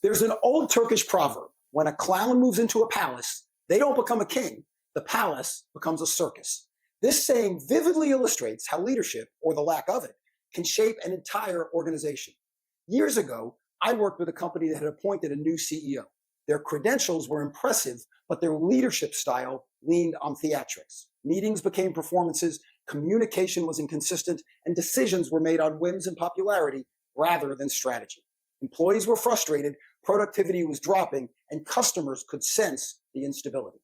There's an old Turkish proverb: when a clown moves into a palace, they don't become a king, the palace becomes a circus. This saying vividly illustrates how leadership, or the lack of it, can shape an entire organization. Years ago, I worked with a company that had appointed a new CEO. Their credentials were impressive, but their leadership style leaned on theatrics. Meetings became performances, communication was inconsistent, and decisions were made on whims and popularity rather than strategy. Employees were frustrated, productivity was dropping, and customers could sense the instability.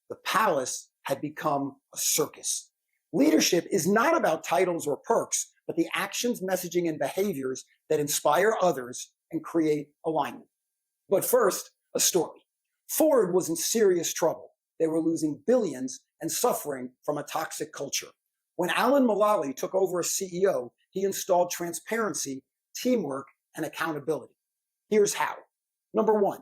The palace had become a circus. Leadership is not about titles or perks, but the actions, messaging, and behaviors that inspire others and create alignment. But first, a story. Ford was in serious trouble. They were losing billions and suffering from a toxic culture. When Alan Mulally took over as CEO, he installed transparency, teamwork, and accountability. Here's how. Number one,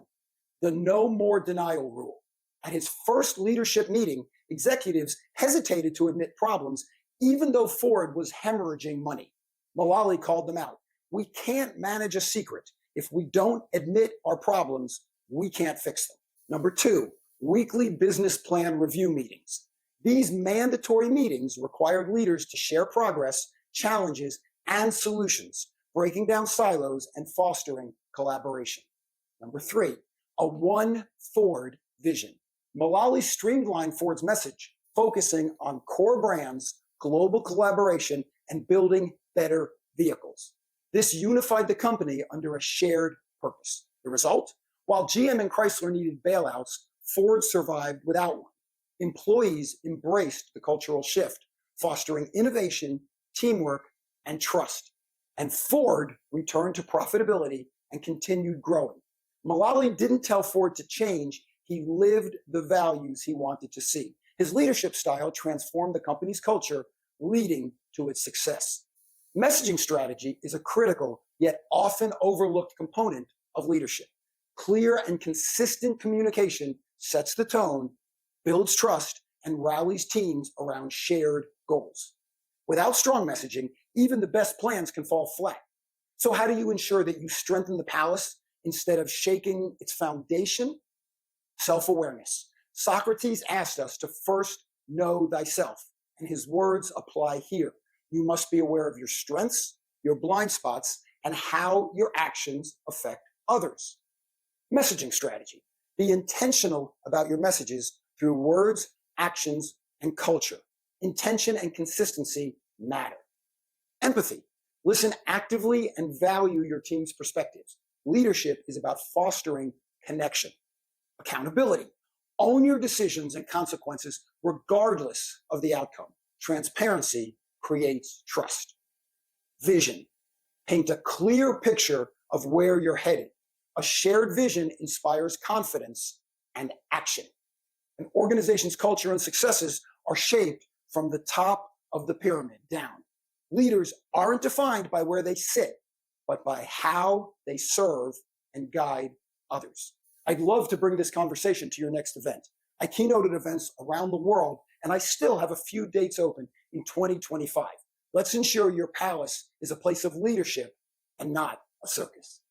the no more denial rule. At his first leadership meeting, executives hesitated to admit problems, even though Ford was hemorrhaging money. Mulally called them out. We can't manage a secret. If we don't admit our problems, we can't fix them. Number two, weekly business plan review meetings. These mandatory meetings required leaders to share progress, challenges, and solutions, breaking down silos and fostering collaboration. Number three, a one Ford vision. Mulally streamlined Ford's message, focusing on core brands, global collaboration, and building better vehicles. This unified the company under a shared purpose. The result? While GM and Chrysler needed bailouts, Ford survived without one. Employees embraced the cultural shift, fostering innovation, teamwork, and trust. And Ford returned to profitability and continued growing. Mulally didn't tell Ford to change. He lived the values he wanted to see. His leadership style transformed the company's culture, leading to its success. Messaging strategy is a critical yet often overlooked component of leadership. Clear and consistent communication sets the tone, builds trust, and rallies teams around shared goals. Without strong messaging, even the best plans can fall flat. So how do you ensure that you strengthen the palace instead of shaking its foundation? Self-awareness. Socrates asked us to first know thyself, and his words apply here. You must be aware of your strengths, your blind spots, and how your actions affect others. Messaging strategy. Be intentional about your messages through words, actions, and culture. Intention and consistency matter. Empathy. Listen actively and value your team's perspectives. Leadership is about fostering connection. Accountability. Own your decisions and consequences regardless of the outcome. Transparency creates trust. Vision. Paint a clear picture of where you're headed. A shared vision inspires confidence and action. An organization's culture and successes are shaped from the top of the pyramid down. Leaders aren't defined by where they sit, but by how they serve and guide others. I'd love to bring this conversation to your next event. I keynoted events around the world, and I still have a few dates open in 2025. Let's ensure your palace is a place of leadership and not a circus.